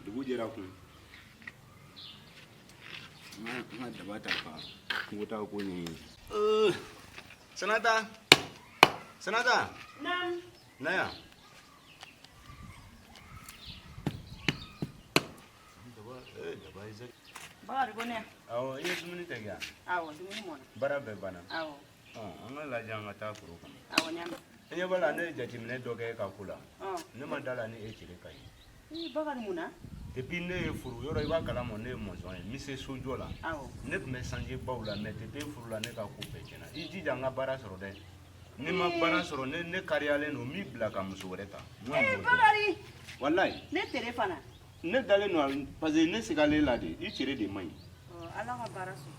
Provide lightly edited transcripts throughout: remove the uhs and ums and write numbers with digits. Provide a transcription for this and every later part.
dugu jɛra kun n ka daba ta ka kungo taa ko ɲɛɲini. Sanata na yan. daba ye sɛgɛ. Bakari ko ne. awɔ i ye dumuni tɛ kɛ yan. Awɔ dumuni mɔna. baara bɛɛ banna. Awɔ. an ka lajɛ an ka taa foro kɔnɔ. Awɔ ɲaami. e ɲɛ b'a la ne ye jateminɛ dɔ kɛ e ka ko la. ne ma da la ni e cɛ ka ɲi. Bakari mun na. depuis ne ye furu yɔrɔ i b'a kalama ne ye mɔzɔn ye n bɛ se sojɔ la. Awɔ. ne tun bɛ sanji baw la mais depuis furu la ne ka ko bɛɛ tiɲɛna i jija n ka baara sɔrɔ dɛ. ni ma baara sɔrɔ ne kariyalen don n b'i bila ka muso wɛrɛ ta. Bakari. walayi. Ne tere fana. ne dalen don parce que ne sigalen la de i cɛ de man ɲi. Ala ka baara sɔrɔ.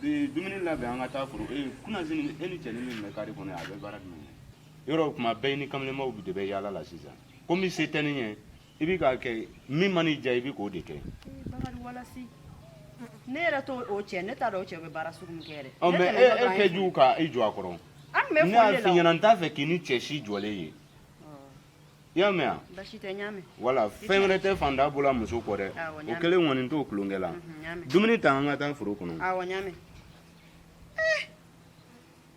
bi dumuni labɛn an ka taa foro kunasini e ni cɛnin min bɛ kari kɔnɔ a bɛ baara jumɛn kɛ. yɔrɔ kuma bɛɛ i ni kamalenmaw de bɛ yaala la sisan komi se tɛ ne ɲɛ i bɛ k'a kɛ min ma n'i diya i bɛ k'o de kɛ. Bakari walasi ne yɛrɛ to o cɛ ne t'a dɔn o cɛ bɛ baara sugu min kɛ yɛrɛ. mais e kɛ jugu ka i jɔ a kɔrɔ. ne y'a f'i ɲɛna n t'a fɛ k'i ni cɛ si jɔlen ye. i y'a mɛn wa. basi tɛ ɲaami. wala fɛn wɛrɛ tɛ fanda bolo muso kɔ dɛ. o kelen kɔni t'o tulonkɛ la. dumuni ta an ka taa foro kɔnɔ. awɔ ɲaami.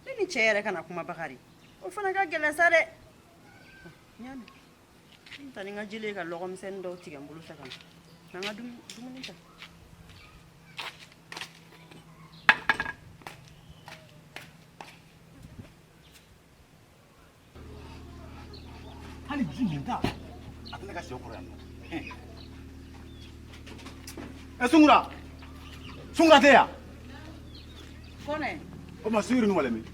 ne ni cɛ yɛrɛ kana kuma Bakari o fana ka gɛlɛn sa dɛ. ɲaami n ta ni n ka jeli ye ka lɔgɔmisɛnnin dɔw tigɛ n bolo fɛ ka na n'an ka dumuni ta. hali ji min ta a tɛ ne ka sɛw kɔrɔ yan nɔ. Sungura tɛ yan. Kɔnɛ. o ma sigiri ninnu wale min.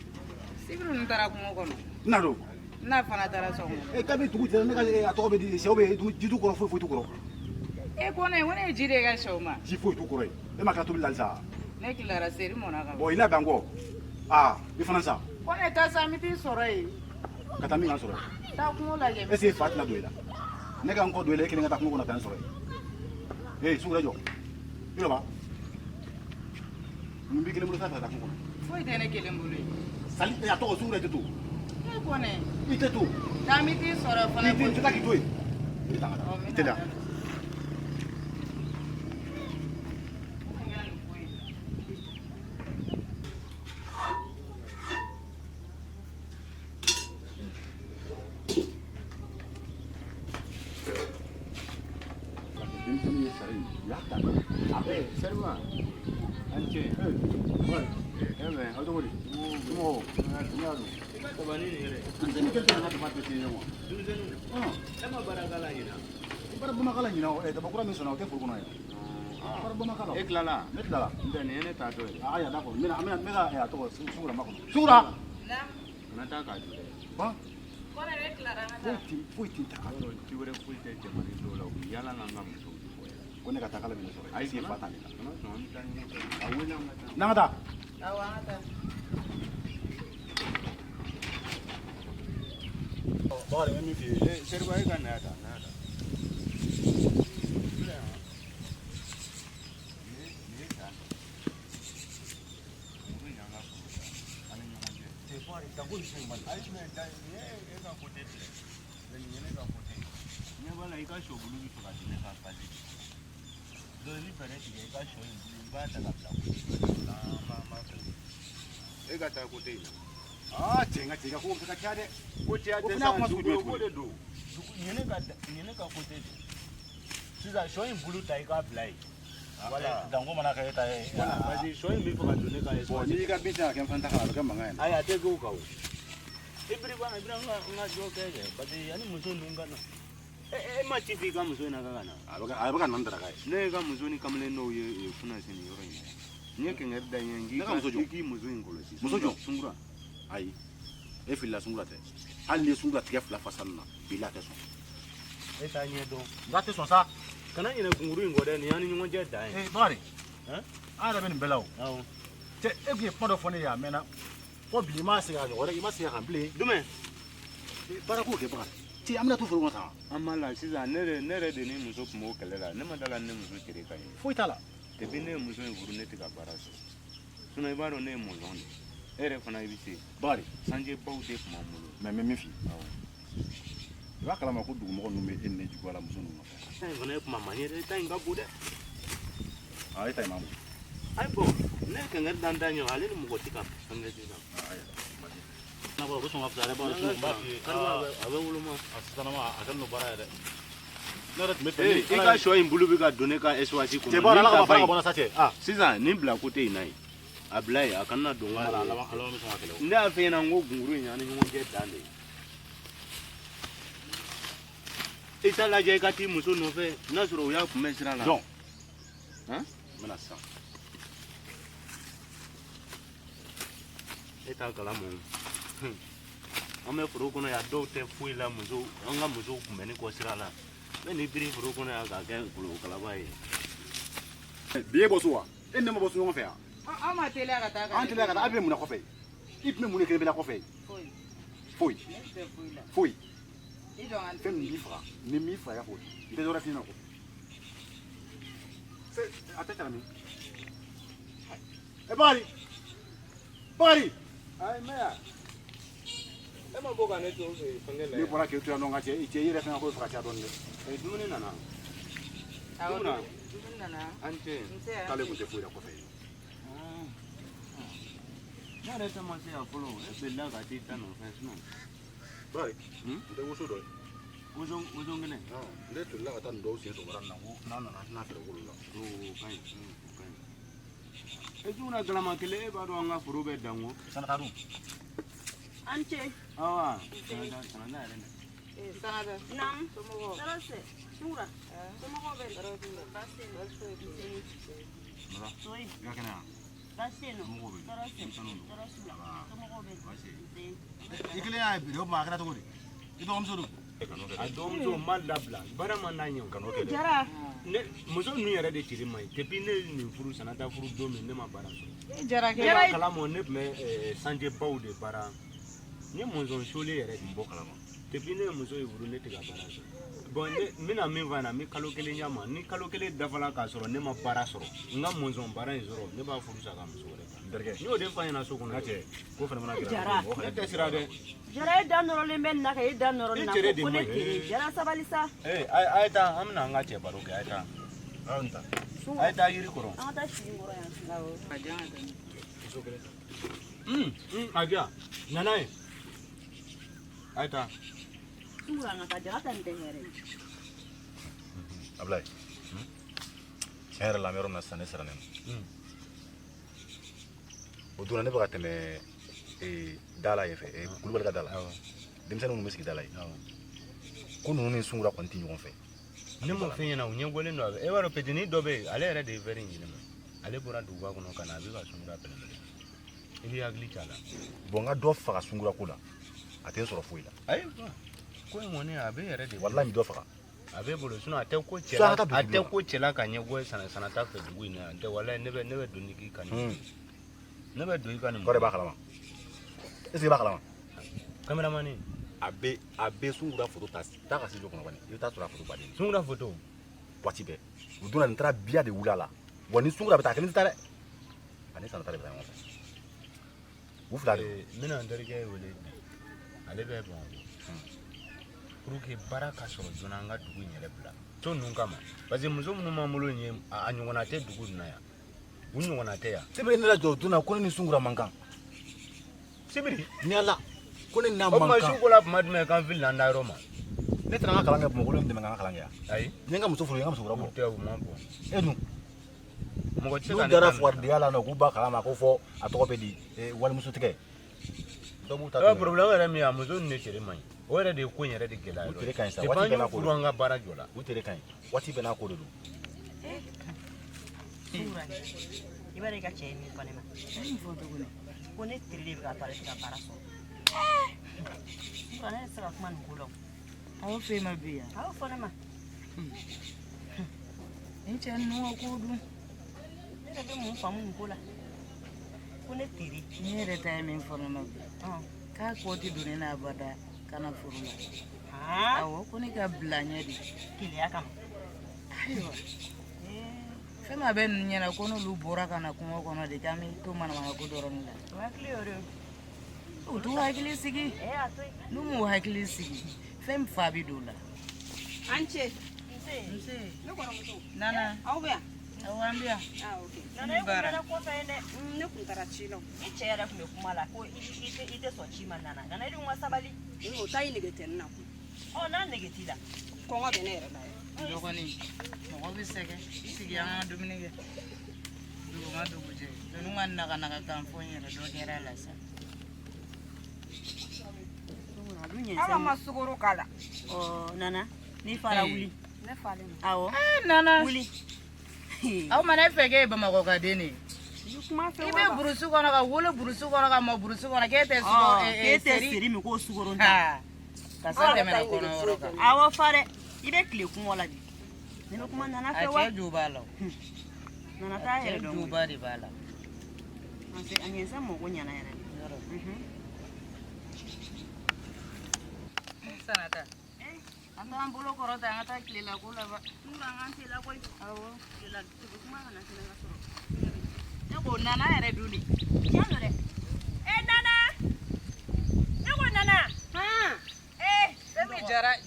sigiri ninnu taara kungo kɔnɔ. n'a don. n'a fana taara sɔgɔma. kabi tugu tɛ ne ka a tɔgɔ bɛ di sɛw bɛ ji t'u kɔrɔ foyi t'u kɔrɔ. Kɔnɛ ko ne ye ji de kɛ sɛw ma. ji foyi t'u kɔrɔ ye e ma kɛ tobili la sa. ne tilara seri mɔna ka ban. i labɛn kɔ i fana sa. Kɔnɛ taa sa n bɛ t'i sɔrɔ yen. ka taa min kan sɔrɔ. taa kungo lajɛ. est ce que fa tɛna don i la. ne ka n kɔ don i la e kelen ka taa kungo kɔnɔ ka n sɔrɔ yen. sungura jɔ i jɔ ba. mun b'i kelen bolo sa fɛ ka taa kungo kɔnɔ. foyi tɛ ne kelen bolo ye. sali a tɔgɔ sungura tɛ to. Kɔnɛ. i tɛ to. taa n bɛ t'i sɔrɔ fana. i tɛ taa k'i to yen. i taa ka taa i teliya. Serva, anche. ko ne ka taa kala minɛ sɔrɔ ayi si fa tali la n'an ka taa awɔ an ka taa bakari n bɛ min f'i ye Serva e ka na ta i ka sɔ bulu bɛ fɛ ka di ne ka pali donc ni fɛɛrɛ tigɛ i ka sɔ in bulu i b'a ta ka bila e ka taa kote in na cɛ n ka ko bɛ ka ca dɛ ko cɛya tɛ sa dugukolo de don ɲinɛ ka kote de sisan sɔ in bulu ta i k'a bila yen voilà danko mana kɛ e ta ye parce que sɔ in bɛ fɛ ka don ne ka ye bon n'i ka bin tɛ ka kɛ n fana ta kan a bɛ kɛ mankan ye ayi a tɛ kɛ o kan o i biri n ka jɔ kɛ kɛ parce que yanni muso ninnu ka na e ma ci f'i ka muso in na ka na a bɛ ka nɔ daraka ye ne ye ka muso ni kamalen dɔw ye funa sini yɔrɔ in n ye kɛngɛri da ɲɛ n k'i muso in kɔlɔsi muso jɔ sungura ayi e filila sungura tɛ hali ni ye sungura tigɛ fila fasa nin na bi la tɛ sɔn e t'a ɲɛ dɔn n tɛ sɔn sa kana ɲinɛ kunkuru in kɔ dɛ nin y'an ni ɲɔgɔn cɛ dan ye bakari an yɛrɛ bɛ nin bɛɛ la o awɔ cɛ e tun ye kuma dɔ fɔ ne ye a mɛnna fɔ bi i ma segin a ɲɔgɔn wɛrɛ i ma segin a kan bilen jumɛn baara ko kɛ bakari cɛ an bɛna to foro kɔnɔ tan an b'a la sisan ne yɛrɛ de ni muso tun b'o kɛlɛ la ne ma dala ne muso cɛ ka ye foyi t'a la depuis ne ye muso in furu ne tɛ ka baara sɔrɔ sinon i b'a dɔn ne ye mɔzɔn de e yɛrɛ fana i bɛ se bakari sanjibaw de tun b'an bolo mɛ n bɛ min f'i ye va kala ma ko dugumɔgɔ ninnu bɛ e ni ne juguya la muso ninnu nɔfɛ. Ta in fana ye kuma man ɲɛ dɛ, ta in ka bon dɛ. E ta ye maa mun? Ayi bɔn ne ye kɛngɛrɛ dan da ɲɛ ale ni mɔgɔ tɛ ka fɛngɛ sisan. Na ko sɔn ka fisa dɛ, b'a f'i ye a bɛ woloma. a sisanama a kɛlen don baara yɛrɛ. Ne yɛrɛ tun bɛ Ee i ka sɔ in bulu bɛ ka don ne ka SOS kɔnɔ. Cɛ bɔra ala ka fara ka bɔ sa cɛ. Sisan nin bila côté in na yen a bila yen a kana don Ala bɛ sɔn ka kɛlɛ o. ne y'a fɛ ɲɛna n ko gunguru in ani ɲɔgɔn cɛ dan de ye. I t'a lajɛ i ka t'i muso nɔfɛ n'a sɔrɔ u y'a kunbɛn sira la. Jɔn. N bɛna sisan. e t'a kalama o. An bɛ foro kɔnɔ yan dɔw tɛ foyi la muso an ka musow kunbɛnni kɔ sira la. Ne ni biri foro kɔnɔ yan k'a kɛ kolokalaba ye. Bi e bɔ so wa? E ni ne ma bɔ so ɲɔgɔn fɛ yan. An ma teliya ka taa. An teliya ka taa, a bɛ mun na kɔfɛ? I tun bɛ mun de kelen bɛ na kɔfɛ? Foyi. Foyi. Ne tɛ foyi la. Foyi. I dɔn Fɛn min b'i faga, ni m'i faga i ka fɔ. I tɛ dɔ wɛrɛ f'i ɲɛna ko. A tɛ tɛmɛ min. Bakari. Bakari. Ayi mɛ yan. E ma bɔ ka ne to fɛngɛ la. Ne bɔra k'e to yan nɔ nka cɛ i yɛrɛ fɛnɛ ko faga caya dɔɔnin dɛ. Dumuni nana. Awɔ, Dumuni dumuni nana. an cɛ. K'ale kun tɛ foyi la kɔfɛ. Ne yɛrɛ tɛ ma se yan fɔlɔ e bɛnna ka t'i ta nɔfɛ sinɔn. Bakari. N tɛ woso dɔ ye. Woson kɛnɛ. Ne tolila ka taa nin dɔw sen sɔgɔmada in na ko n'a nana n'a feere wolo la. O ka ɲi. E juguna galama kelen e b'a dɔn an ka foro bɛ dan ko. Sanata dun. An cɛ. Awa sanada yɛrɛ dɛ. Sanada. Naamu. Somɔgɔw. Tɔɔrɔ se. Sungura. Somɔgɔw bɛ tɔɔrɔ se. Baasi tɛ yen. Mara. Soyi. I ka kɛnɛ yan. Baasi tɛ yen nɔ. Somɔgɔw bɛ yen. Tɔɔrɔ se. Denmisɛnninw don. Tɔɔrɔ si la. Somɔgɔw bɛ Baasi yen. I kelen y'a biri o tuma a kɛra cogo di? I dɔgɔmuso don. A dɔgɔmuso ma labila baara ma n'a ɲɛ o. Kan'o kɛ dɛ. Jara. Muso ninnu yɛrɛ de ciri ma ɲi depuis ne ye nin furu sanata furu don min ne ma baara sɔrɔ. Jara Ne b'a kalama ne tun bɛ sanjɛbaw de baara n ye mɔnzɔn sole yɛrɛ de bɔ kalama depuis ne ye muso ye furu ne tɛ ka baara sɔrɔ bon n bɛna min fɔ a ɲɛna n bɛ kalo kelen d'a ma ni kalo kelen dafala k'a sɔrɔ ne ma baara sɔrɔ n ka mɔnzɔn baara in sɔrɔ ne b'a furu sa ka muso wɛrɛ ta n y'o de fɔ a ɲɛna so kɔnɔ Cɛ, ko fana mana Jara. ne tɛ sira dɛ. Jara e da nɔrɔlen bɛ nin na ka e da nɔrɔ nin na I cɛ de ko ne man ɲi. teri. Jara sabali sa. A ye taa an bɛna an ka cɛ baro kɛ a ye taa a ye taa yiri kɔrɔ. An ka taa si kɔrɔ yan. Awɔ. A diya ka tɛmɛ. A diya nana ye a ye taa. Sungura an ka taa Jara ta nin tɛ hɛrɛ ye. Ablaye. Tiɲɛ yɛrɛ la an bɛ yɔrɔ min na sisan ne sera ne ma. O donna ne bɛ ka tɛmɛ da la yen fɛ Kulubali ka da la. Denmisɛnninw minnu bɛ sigi da la yen. Ko ninnu ni Sungura kɔni tɛ ɲɔgɔn fɛ. Ne m'o f'i ɲɛna u ɲɛbɔlen don a bɛ e b'a dɔn petini dɔ bɛ yen ale yɛrɛ de ye verre in yɛlɛma ale bɔra duguba kɔnɔ ka na a bɛ ka Sungura pɛlɛpɛlɛ i b'i hakili c'a la. Bon n ka dɔ faga Sungura ko la a tɛ n sɔrɔ foyi la. Ayi ko in kɔni a bɛ yɛrɛ de Walahi n bɛ dɔ faga. a bɛ bolo sinon a tɛ ko Sanata cɛla don a tɛ ko cɛla ka ɲɛbɔ sanata fɛ dugu in na yan n tɛ walahi ne bɛ don ni k'i ka nin ne bɛ don i ka nin. K'o de b'a kalama. Est-ce que i b'a kalama? Caméraman A bɛ Sungura foto ta ka se jɔ kɔnɔ kɔni i bɛ taa sɔrɔ a foto baden. Sungura photo Waati bɛɛ u donna nin taara biya de wuli a la wa ni Sungura bɛ taa a kelen tɛ taa dɛ ani Sanata de bɛ taa ɲɔgɔn fɛ u fila de. n bɛna n terikɛ wele bi ale bɛ Bamakɔ pour que baara ka sɔrɔ joona an ka dugu in yɛrɛ bila to ninnu kama parce que muso minnu b'an bolo nin ye a ɲɔgɔnna tɛ dugu in na yan u ɲɔgɔnna tɛ yan. Sibiri ne la jɔ o donna ko ne ni Sungura man kan. Sibiri Ni Ala ko ne n'a o man ma kan. su ko la tuma jumɛn k'an fili an da yɔrɔ ma. Ne taara n ka kalan kɛ Bamakɔ n dɛmɛ ka n ka kalan kɛ yan. Ayi N ye n ka muso furu n ye n ka musokɔrɔba bɔ. u tɛ u ma bɔ E dun mɔgɔ tɛ se ka n'u ne dara ta minɛ. fugardenya la k'u ba kalama ko fɔ a tɔgɔ bɛ di walimuso tigɛ. Dɔw b'u ta Ɛ problème yɛrɛ min ye a muso ninnu de cɛ man ɲi o yɛrɛ de ye ko in yɛrɛ de gɛlɛya U yɔrɔ tere ka ɲi sa ye waati bɛɛ n'a depuis ko an don. y'u furu an ka baara jɔ la. U tere ka ɲi waati bɛɛ n'a ko de don. Sungura i b'a dɔn i ka cɛ ye min fɔ ne ma. Min fɔ tuguni. Ko ne teri de bɛ ka to ale tɛ ka baara sɔrɔ. Sungura ne tɛ se ka kuma nin ko la o. A y'o f'e ma bi yan? A y'o fɔ ne ma. Ni cɛ ninnu ka ko dun. Ne yɛrɛ bɛ mun faamu nin ko la. Ko ne teri. Ne yɛrɛ ta ye min fɔ ne ma bi. K'a kɔ tɛ don ne n'a bada kana furu la. Awɔ ko ne ka bila ɲɛ de. Keleya kama. Ayiwa. Fɛn min a bɛ ninnu ɲɛna ko n'olu bɔra ka na kungo kɔnɔ de k'an bɛ to manamana ko dɔrɔn la. O hakili y'o de ye. U t'u hakili sigi. A to yen. N'u m'u hakili sigi Fem Fabi Dula. Anche. Nse. Ne kɔrɔmuso. Nana. Aw bɛ yan. Awambia. Ah, ok. Nana, e kun bɛna kɔfɛ yen dɛ. Ne kun taara ci la. I cɛ yɛrɛ kun bɛ kuma la ko i tɛ sɔn ci ma Nana. Nana, e dun ka sabali. O ta y'i nege tɛ ne na kun. Ɔ, n'a nege t'i la. Kɔngɔ bɛ ne yɛrɛ la yɛrɛ. Dɔgɔnin. Mɔgɔ bɛ sɛgɛn. I sigi an ka dumuni kɛ. Dugu ma dugu jɛ. Ninnu ka naga kan fɔ n yɛrɛ dɔ kɛra la sa. Aw ma sukaro k'a la. Ɔ, Nana, n'i fara wuli. Ne falen don. Awɔ. Nana. Wuli. Aw ma ne fɛ k'e ye Bamakɔ ka den de ye. Kuma fɛ I bɛ burusi kɔnɔ ka wolo burusi kɔnɔ ka mɔ burusi kɔnɔ k'e tɛ sukaro k'e tɛ seri min k'o sukaro ta. Kasa tɛmɛna kɔnɔ yɔrɔ kan. Awɔ fa dɛ. I bɛ tile kungɔ la bi. Ne bɛ kuma Nana fɛ wa? A cɛ ju b'a la. Nana t'a yɛrɛ dɔn. Cɛ juba de b'a la. A ɲɛsɛ mɔgɔ ɲɛna yɛrɛ. Sanata. An t'an bolo kɔrɔ ta an ka taa tilela ko laban. N'u an k'an tela koyi. Awɔ. Tilela tigi kuma kana tɛmɛ ka sɔrɔ. Ne ko Nana yɛrɛ dun de. Tiɲɛ don dɛ. Nana. Ne ko Nana. Fɛmi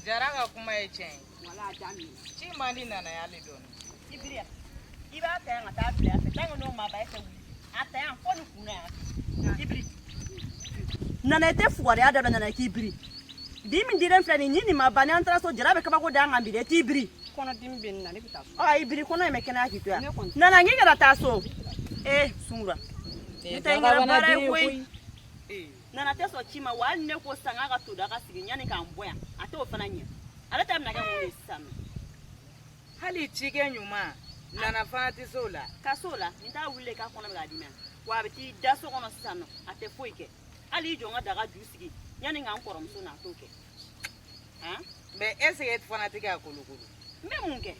Jara ka kuma ye tiɲɛ ye. Wala a daminɛ. Ci man di Nana y'ale dɔɔni. Ibiriya. I b'a ta yan ka taa bila a fɛ. Tant que n'o ma ban e tɛ wuli. A ta yan fɔ ni kunna yan. Ibiri. Nana i tɛ fugariya da dɔ Nana k'i biri. Di min dilen filɛ nin ye nin ma ban ni an taara so Jara bɛ kabako da an kan bi dɛ. T'i biri. Kɔnɔdimi bɛ nin na ne bɛ taa so. Ɔ i biri kɔnɔ in bɛ kɛnɛya k'i to yan. Nana n k'i kana taa so. Sunkura. N tɛ n kɛra baara ye koyi. Nana tɛ sɔn ci ma wa hali ne ko sisan k'a ka to da ka sigi yanni k'an bɔ yan a t'o fana ɲɛ. Ale ta bɛna kɛ mun ye sisan nɔ. Hali cikɛ ɲuman Nana fana tɛ se o la. Ka so la nin t'a wuli k'a kɔnɔ bɛ k'a dimi wa a bɛ t'i da so kɔnɔ sisan nɔ a tɛ foyi kɛ. Hali i jɔ n ka daga ju sigi yanni k'an kɔrɔmuso n'a t'o kɛ. Mais est-ce que e fana tɛ k'a kolokolo? N bɛ mun kɛ?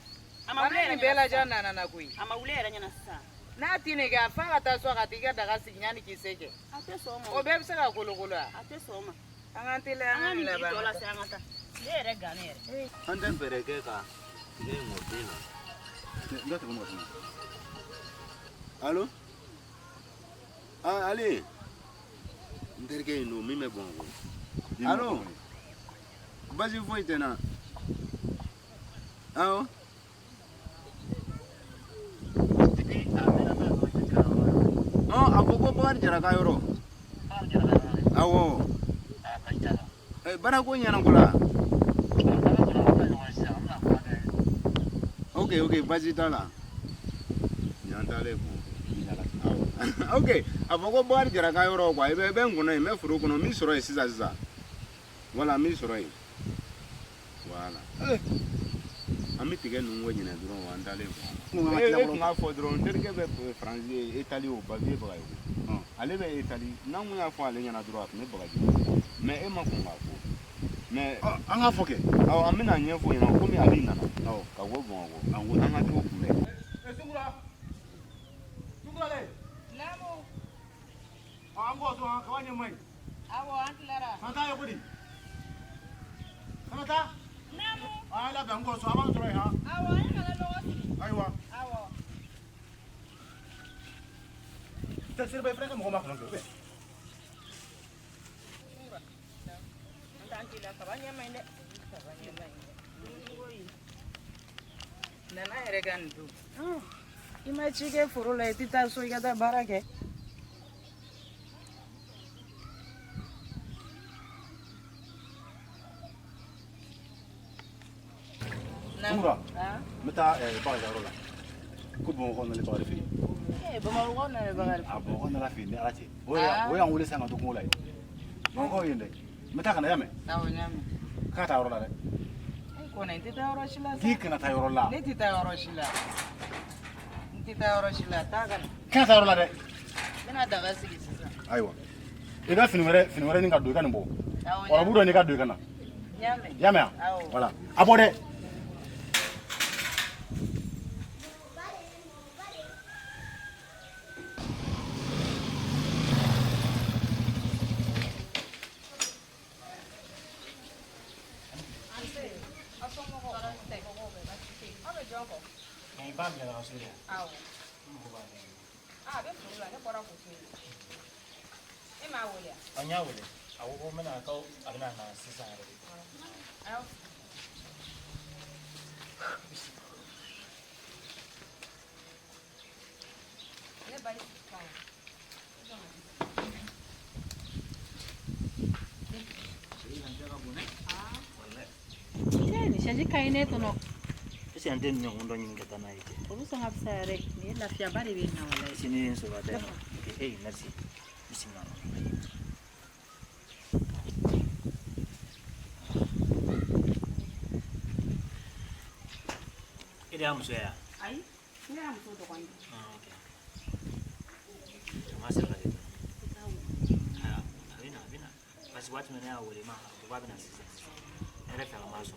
A ma wuli nin bɛɛ lajɛ Nana na koyi. A ma wuli yɛrɛ ɲɛna sisan. N'a t'i nege a f'a ka taa so ka t'i ka daga sigi yanni k'i se kɛ. A tɛ sɔn o ma. O bɛɛ bɛ se ka kolokolo wa? A tɛ sɔn o ma. An k'an teliya an ka nin laban. An ka nin tɔ lase an ka taa. Ne yɛrɛ gan ne yɛrɛ. An tɛ fɛɛrɛ kɛ ka tile mɔ den na. N ka tɛmɛ mɔgɔ tɛmɛ. Allo? Ali. N terikɛ in don min bɛ Bamakɔ. Allo? Basi foyi tɛ n na. Awɔ. A ko Bakari Jara ka yɔrɔ. Awɔ. Baara ko ɲɛna ko la. Ok, basi t'a la. Ɲan t'ale kun. Ok, a fɔ ko Bakari Jara ka yɔrɔ quoi. I bɛ n kɔnɔ yen, n bɛ foro kɔnɔ, n b'i sɔrɔ yen sisan. Voilà, n b'i sɔrɔ yen. Voilà. An bɛ tigɛ ninnu ko ɲinɛ dɔrɔn an t'ale kun. E kun k'a fɔ dɔrɔn n terikɛ bɛ Faransi Itali o papier baga ye. Ale bɛ Itali, n'an kun y'a fɔ ale ɲɛna dɔrɔn a tun bɛ bagaji. Mais e ma kɔn k'a fɔ. Mais an k'a fɔ kɛ. Awɔ, an bɛna ɲɛfɔ ɲɛna komi ale nana. Awɔ, ka bɔ Bamakɔ. An ka t'o kunbɛn. Sunkura. Naamu. An k'o sɔn kaba ɲɛ maɲi. Awɔ an tilara. An t'a ye ko di. Sanata. Naamu. A labɛn an k'o sɔn an b'an sɔrɔ yen han. Awɔ an kana lɔgɔ sigi. Ayiwa. Awɔ. Tɛ siriba i fana ka mɔgɔ ma kɔnɔ kɛ. An t'an teliya kaba ɲɛ maɲi dɛ. Nana yɛrɛ ka nin don. I ma ci kɛ foro la i tɛ taa so i ka taa baara kɛ. Sunkura. N bɛ taa Bakari ka yɔrɔ la. Ko Bamakɔ nalen Bakari fɛ yen. Bamakɔ nana Bakari. A Bamakɔ nana fɛ yen ni Ala cɛ. O y'an wele sisan ka to kungo la yen. Bamakɔ yen dɛ. N bɛ taa ka na y'a mɛn. Awɔ n y'a mɛn. K'a taa yɔrɔ la dɛ. Kɔni n tɛ taa yɔrɔ si la sa. K'i kana taa yɔrɔ la. Ne tɛ taa yɔrɔ si la. N tɛ taa yɔrɔ si la taa ka na. K'a taa yɔrɔ la dɛ. N bɛna daga sigi sisan. Ayiwa. I ka fini wɛrɛ nin ka don i ka nin bɔ. Awɔ. Ɔrɔbu dɔ nin ka don i ka na. N y'a mɛn. I y'a mɛn wa? Awɔ. Voilà. A bɔ dɛ. Ba bila ka so de. Awɔ. A bɛ foro la ne bɔra k'o to yen. E m'a wele wa? An y'a wele. A ko ko n bɛna k'aw a bɛna na sisan yɛrɛ de. Ni shaji kaine to no. Ese ande ni ngondo nyinga tana ite. Obu sanga bisare ni lafiya bari be na wallahi. Sini so ba dai. Okay, merci. Bismillah. Ide amso ya. Ai, ni amso do kwani. Ah, okay. Masa la dito. Ah, abina. Basi watu mena ya wale ma, kwa bina sisi. Era kala maso.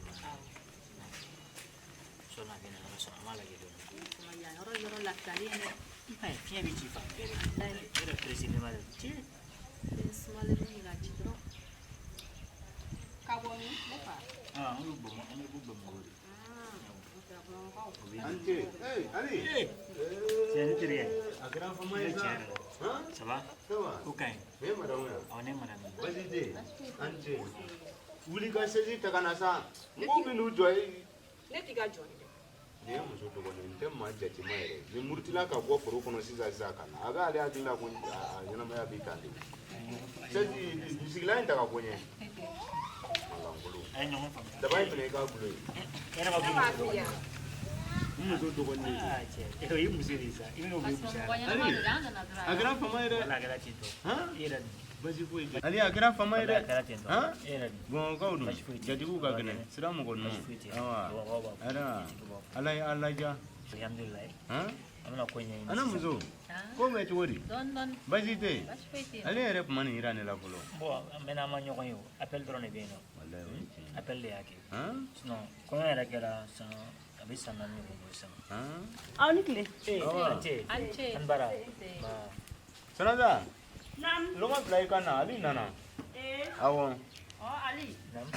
So na bina na so amala gitu. Yoro la tali ne. Hai, pia bici fa. Era presine male. Ci. Smale ni ga chidro. Kaboni, lepa. Ah, anu bu ngori. Ante, Ali. Tiens, tu rien. Akira fama esa. Ha? Ça va? Ça va? Okay. Me madame. On est madame. Basite. Ante. Wuli ka sezi takana sa. Ngo bindu joy. Ne tiga joy. Ne muso to ko ne ma jati ma yere. Ni murtila ka go foro kono siza kana. Aga ale adila ko yana ma ya bi kan. Sezi bisigla inta ka ko nye. Ay non fam. Da bai tune ka bulo. Era ba bu. Muso to ko ne. Ah, che. Ero io musirisa. Io non vi musare. Akira fama yere. La gara chito. Ha? Era Basi ko Ali akira fama la yere. gara chito. Ha? Era Bon ka udu. Jadi ku ka gane. Salamu ko no. Awa. Ara. Allah ja. Alhamdulillah. Ha? Amna kwenye. Ana muzo. Ko me chori. Don. Basite. Bas fete. Ali yere mani irane la polo. Bo, mena ma nyoko yo. Appel drone beno. Wallahi. Appel le yake. Ha? Sinon, quand era kera sa abisa na ni bo sa. Ha? Au nikle. Ante. Anche. Anbara. Ba. Sanada. Nam. Loma play kana Ali nana. Awo. Ali. Nam.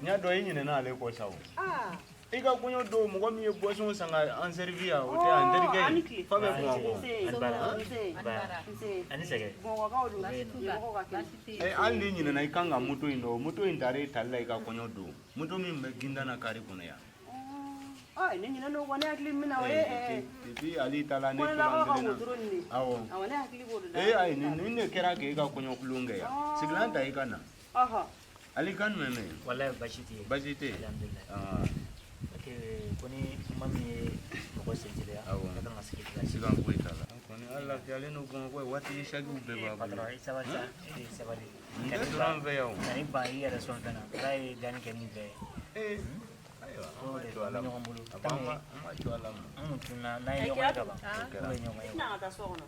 Nya do yin ne na ale ko sawo. Ah. Ika kunyo do mo ko mi e boisson sanga en servir o te en derike. Fa be mo ko. Anbara. Anbara. Ani sege. Bon wa udu. Ko ka Bas ke. fete. Ali ni na ikanga moto indo. Moto indare talla ika kunyo do. Moto mi me ginda na kari kuno ya. Ah, ni no wana akli mina we. Tibi Ali tala ne Ko la ko kulangele na. drone. Awo. Awana akli bodu da. Ai ni ne kera ke ika kunyo kulunge ya. Siglanta ikana. Aha. Ali kan meme. Wallahi bashiti. Basite. Alhamdulillah. Ah. Okay, koni mami mo sentile ya. Awo. Kata ngasikiti. Sigan ko itala. Koni Allah fiale no gon ko wati shagi ube ba. Patro, isa ba sa? Isa ba di. Nda duran ve yawo. Nani ba iya restaurant kana. Rai dani kani be. Eh. Ayo, ama chuala. Ama chuala. Tuna na iyo ka ba? Ko iyo ma iyo. Na ta so no.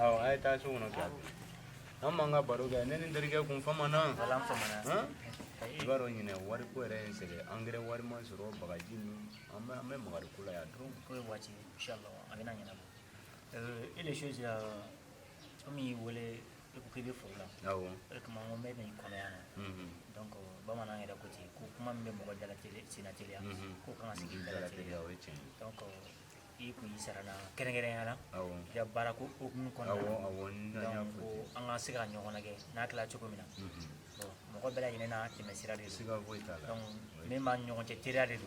Oh, ay ta so no kya. Amma nga baro ga ne ndirge kun fama na. Wala mfa mana. Ha? Baro nyine wari ko re sele angre wari man suro bagaji ni. Amma magari kula ya drum. Ko wachi inshallah amina nyana. Et les choses comme il voulait le privé pour là. Awo. Comment on met dans konéana. Donc bamana ira ko ti ko kuma mbe mo dala tele sina tele. Ko kan asigi dala tele. Donc iku isarana kerengere yana. Awo. Ya barako ko mun kono. Awo nya ko anga siga nyona ge na kala choko mina. Bon mo ko bela yina ti mesira de. Siga ko itala. Donc me ma nyona te tira de.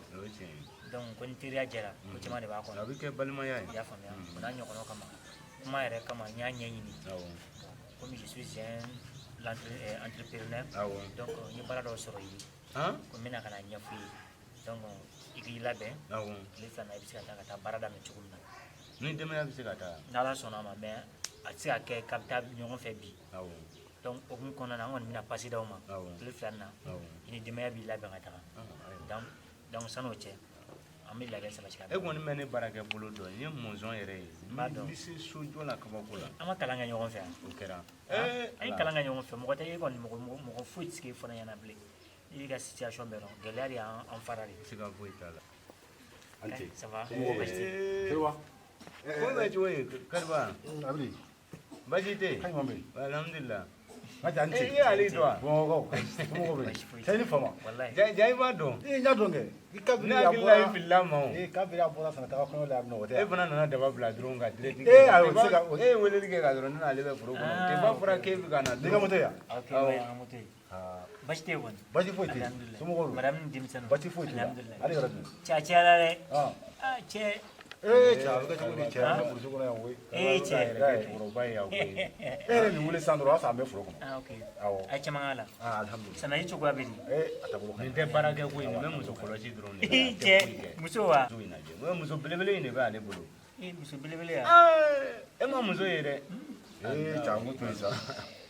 Donc kon tira jara ko chama de ba ko. Abi ke balma ya. Ya famia. Ko na nyona kama. Kuma ere kama nyanya yini. Awo. Comme je suis un entrepreneur. Awo. Donc ni bara do soro yi. Ha? Ko mina kana nyafi. Donc igi labe. Awo. Le fana ibisa ta barada me chukuna. Ni deme ya bise kata. Nala sona ma mais ati ake kapta nyongo fe bi. Awo. Donc okun kona na ngon mina pasi daw ma. Le fana. Awo. Ni deme bi labe ngata. Donc sano che. Ami la gesa ba chika. E goni mene barake bolo do ye monzon yere. Mado. Lisi sojo la kabako la. Ama kalanga nyongo fe. O kera. Ay kalanga nyongo fe mo ko tay ko mo fuit ski fona yana ble. Il y a situation bero. Galère en farari. Siga ko itala. Ante. Ça va? Sewa. Ko ba joye karba. Abri. Bajite. Kai mambe. Alhamdulillah. Maja ante. E ali do. Bon go. Mo go be. Tani fama. Wallahi. Jai ba do. Nya donge. Ikabiri Na ya billahi bora. fillah ma. Kabiri ya bora sana ta ko la no E bana na da ba bla dron ga direct. Ayo siga. Wele lige ga dron na lebe program. Te ba fura ke bi kana. Diga moto ya. Okay, ya moto. Basi tɛ kɔni. Basi foyi tɛ. Alhamdulillah. Somɔgɔw. Madame ni denmisɛnninw. Basi foyi tɛ. Alhamdulillah. Ale yɛrɛ dun. Cɛ cɛla dɛ. Cɛ. Cɛ a bɛ kɛ cogo di cɛ? An bɛ burusi kɔnɔ yan koyi. Cɛ. Cɛkɔrɔba ye aw koyi. E yɛrɛ nin wele san dɔrɔn a san bɛ foro kɔnɔ. Ok. Awɔ. A ye caman k'a la. Alhamdulillah. Sanayi cogoya bɛ di. A taabolo ka ɲi. Nin tɛ baara kɛ koyi nin bɛ muso kɔlɔsi dɔrɔn de. Cɛ muso wa. Muso in lajɛ. O ye muso belebele in de bɛ ale bolo. Muso belebele ya. E ma muso ye dɛ. Cɛ an ko to yen sa.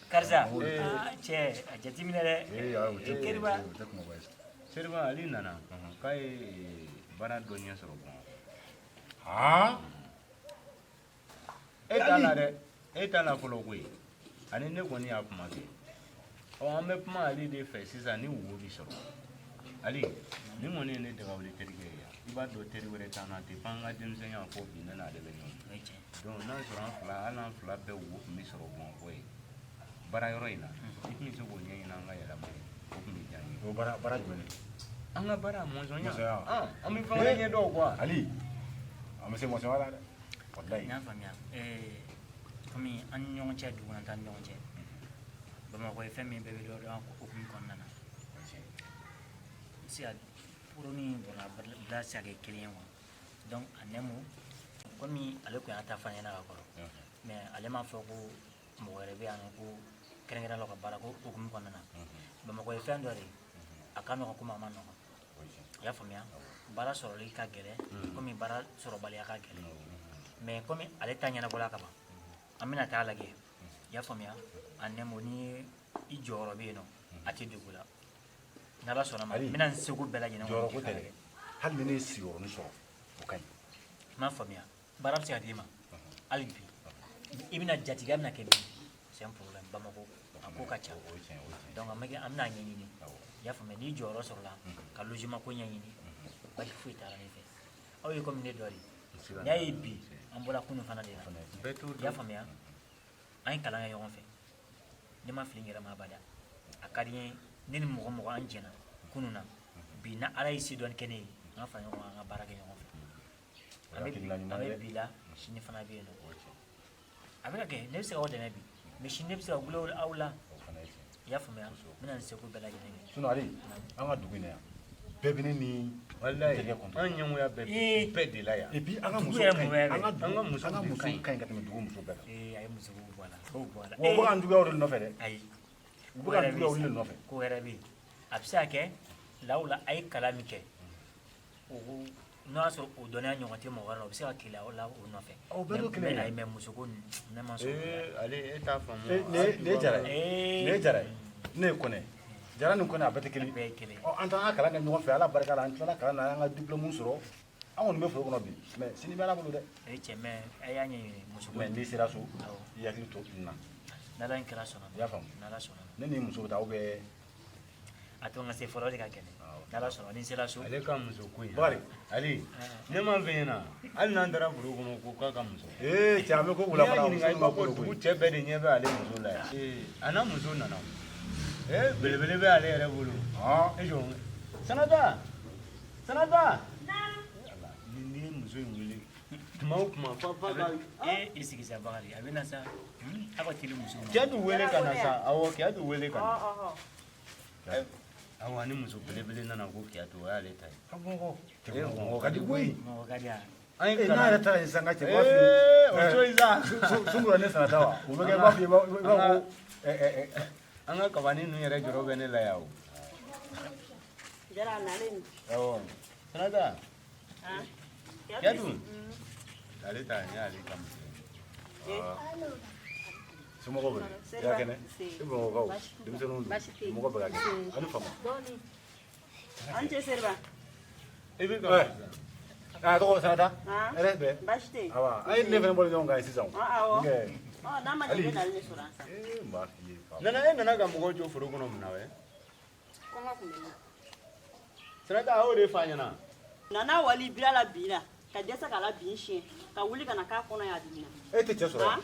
Karisa. Cɛ a jateminɛ dɛ. Keriba. Seriba ale nana k'a ye baara dɔ ɲɛ sɔrɔ bɔn. E t'a la dɛ. E t'a la fɔlɔ koyi. Ani ne kɔni y'a kuma kɛ. An bɛ kuma ale de fɛ sisan ni wo bi sɔrɔ. Ali ni kɔni ye ne dagawuli terikɛ ye yan. I b'a dɔn teri wɛrɛ t'an na depuis an ka denmisɛnninya fɔ bi ne n'ale bɛ ɲɔgɔn na. Donc n'a sɔrɔ an fila hali an fila bɛɛ wo tun bɛ sɔrɔ Bamakɔ ye. Baara yɔrɔ in na i tun bɛ se k'o ɲɛɲini an ka yɛlɛma ye. O tun bɛ diya n ye. O baara jumɛn? An ka baara mɔnsɔnya. An bɛ fɛn wɛrɛ ɲɛ dɔn quoi. Ali an bɛ se mɔnsɔnya la dɛ. Walayi. N y'a faamuya. Komi an ni ɲɔgɔn cɛ dugu t'an ni ɲɔgɔn cɛ. Bamakɔ ye fɛn min bɛɛ bɛ dɔn an hukumu kɔnɔna na. Si a furu ni bila se ka kɛ kelen ye quoi. Donc a nɛmu komi ale tun y'a ta fɔ an ɲɛna ka kɔrɔ. Mais ale m'a fɔ ko mɔgɔ wɛrɛ bɛ yan nɔ ko kɛrɛnkɛrɛnnen la ka baara ko hukumu kɔnɔna na. Bamakɔ ye fɛn dɔ de ye a ka nɔgɔn komi a ma nɔgɔn. I y'a faamuya. Baara sɔrɔli ka gɛlɛn komi baara sɔrɔbaliya ka gɛlɛn. Mais komi ale ta ɲɛnabɔla ka ban an bɛna taa lajɛ. I y'a faamuya. A nɛmu ni i jɔyɔrɔ bɛ yen nɔ a tɛ dogo la. N'ala sɔnna ma n bɛna n seko bɛɛ lajɛlen kɛ. Jɔyɔrɔ ko tɛ dɛ. Hali ni ne ye sigiyɔrɔnin sɔrɔ o ka ɲi. I m'a faamuya. Baara bɛ se ka d'i ma hali bi i bɛna jatigiya bɛna kɛ min c'est un problème Bamakɔ a ko ka ca. Donc an bɛna ɲɛɲini. I y'a faamuya n'i jɔyɔrɔ sɔrɔla ka logement ko ɲɛɲini basi foyi t'a la ne fɛ. Aw ye comme ne dɔ de n'i y'a ye bi an bɔra kunun fana de la. I y'a faamuya. An ye kalan kɛ ɲɔgɔn fɛ. Ne ma fili n yɛrɛ ma abada. A ka di n ye ne ni mɔgɔ mɔgɔ an jɛna kunun na bi na ala ye se dɔɔni kɛ ne ye an ka fara ɲɔgɔn kan an ka baara kɛ ɲɔgɔn fɛ. An bɛ bi la sini fana bɛ yen nɔ. A bɛ ka kɛ ne bɛ se ka aw dɛmɛ bi mais sini ne bɛ se ka wuli aw la. I y'a faamuya n bɛna n seko bɛɛ lajɛlen kɛ. Sinon Ali an ka dugu in na yan bɛɛ bɛ ne ni Walayi an ɲɛngoya bɛɛ de la yan. Et puis an ka muso ka ɲi ka tɛmɛ dugu muso bɛɛ kan. A ye muso bɔ a la. Wa u bɛ k'an juguya o de nɔfɛ dɛ. Ayi. U bɛ k'an juguya o de nɔfɛ. Ko wɛrɛ bɛ yen a bɛ se ka kɛ la o la a ye kalan min kɛ n'o y'a sɔrɔ o dɔnniya ɲɔgɔn tɛ mɔgɔ wɛrɛ la o bɛ se ka keleya o la o nɔfɛ. O bɛɛ don kelen ye. Mais muso ko ne ma sɔn. Ale e t'a faamu. Nin ye Jara ye. Nin ye Jara ye. Ne ye Kɔnɛ. Jara ni Kɔnɛ a bɛɛ tɛ kelen. Bɛɛ ye kelen. An t'an ka kalan kɛ ɲɔgɔn fɛ Ala barika la an tilala kalan na an ka diplôme sɔrɔ an kɔni bɛ foro kɔnɔ bi mais sini bɛ Ala bolo dɛ. A ye cɛ mais a y'a ɲɛɲini muso ko. Mais n'i sera so i hakili to nin na. N'Ala in kɛra sɔnna. I y'a faamu. N'Ala sɔnna. Ne ni muso bɛ taa ou bien. A to n ka se fɔlɔ de ka gɛlɛn. N'Ala sɔnna ni sera so. Ale ka muso ko in. Bakari. Ali ne m'a fɛ ɲɛna hali n'an taara foro kɔnɔ ko k'a ka muso. Cɛ an bɛ ko wula fana. N'i y'a ɲininka i b'a fɔ dugu cɛ bɛɛ de ɲɛ bɛ ale muso la yan. A n'a muso nana. Belebele bɛ ale yɛrɛ bolo. E jɔ Sanata Sanata. N'i ye muso in wele tuma o tuma fa ka. I sigi sa Bakari a bɛ na sa a ka teli muso ma. Cɛ t'u wele ka na sa awɔ cɛ t'u wele ka na. Awɔ ni muso belebele nana ko cɛ to o y'ale ta ye. Mɔgɔ ka di koyi. Mɔgɔ ka di yan. N'a yɛrɛ taara yen sisan n ka cɛ b'a o to yen sa. Sunkura ne Sanata wa o bɛ kɛ i b'a fɔ i b'a fɔ an ka kabani ninnu yɛrɛ jɔrɔ bɛ ne la yan o. Jara nalen. Awɔ Sanata. Cɛ dun. Ale ta n y'ale ka muso ye. somɔgɔw bɛ i y'a kɛnɛ i bamakɔkaw denmisɛnninw don mɔgɔ bɛ ka kɛ a ni fama. An cɛ Seriba. I bɛ ka. A tɔgɔ Sanata. Hɛrɛ bɛɛ. Baasi tɛ yen. Awa a ye ne fana bɔlen ɲɔgɔn kan sisan. Awɔ. N'a ma ɲɛ i bɛ n'ale de sɔrɔ an sa. N b'a f'i ye. Nana e nana ka mɔgɔw jɔ foro kɔnɔ mun na wɛ. Kɔngɔ tun bɛ n na. Sanata a y'o de f'a ɲɛna. Nana wali bira la bi la ka dɛsɛ k'a la bin siɲɛ ka wuli ka na k'a kɔnɔ y'a dimina. E tɛ cɛ sɔrɔ yan.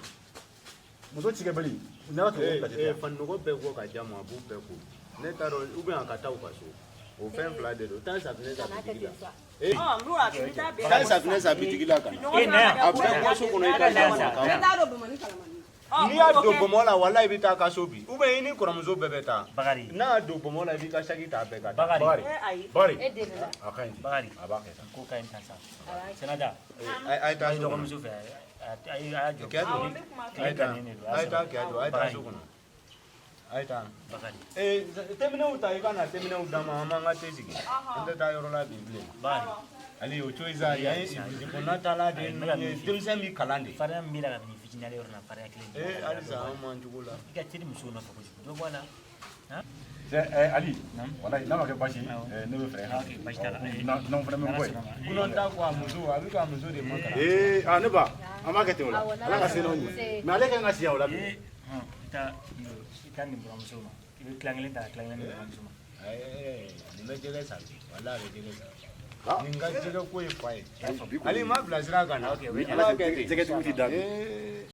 Muso cikɛbali n'ala tun y'o lajɛ. Faninɔgɔ bɛɛ bɔ ka diya ma a b'u bɛɛ ko ne t'a dɔn ou bien a ka taa u ka so o fɛn fila de don taa safinɛ san bitigi la. N b'o la k'i bɛ taa bɛɛ. Taa safinɛ san bitigi la ka na. E na yan. A bɛɛ bɔ so kɔnɔ i ka diya ma. Ne t'a dɔn Bamani kalamani. n'i y'a don bɔnbɔn la walahi i bɛ taa ka so bi ou bien i ni kɔrɔmuso bɛɛ bɛ taa Bakari. n'a y'a don bɔnbɔn la i b'i ka saki ta bɛɛ ka taa Bakari. Bakari. e deli la A ka ɲi ten. Bakari. A b'a kɛ tan. Ko ka ɲi tan sa. Sɛnɛda. a ye taa A ye so kɔnɔ dɔgɔmuso fɛ a y'a jɔ. kɛ to a ye taa Kile gannen de don, a ye taa kɛ to a ye taa Bakari. so kɔnɔ a ye taa Bakari. teminɛw ta i ka na teminɛw d'a ma an b'an ka te sigi an tɛ taa yɔrɔ la bi bilen Bakari. ali o cogo sa yan ye ibiriti kɔnɔna taala de ye denmisɛn b'i kalan de Farinya min b'i la kabini i fitinin ale yɔrɔ la farinya kelen de. halisa an m'an cogo la I ka teli musow nɔfɛ kojugu dɔ bɔ a la. Ali walahi n'a ma kɛ basi ye ne bɛ fɛ Ok, basi t'a la. n'anw fana bɛ bɔ yen. kunɔ ta ko a muso a bɛ ka muso de ma kalan Ne ba an b'a kɛ ten o la ala ka se n'anw ye mais ale ka ɲi ka si yan o la bi. I taa nin buramuso ma i bɛ kilan kelen ta ka kilan kelen di buramuso ma. nin bɛ jɛgɛ san bi wala a bɛ jɛgɛ san nin ka jɛgɛ ko ye fa ye ali ma bilasira ka na Ok, o ye ala kɛ ten Jɛgɛtigiw ti da bi.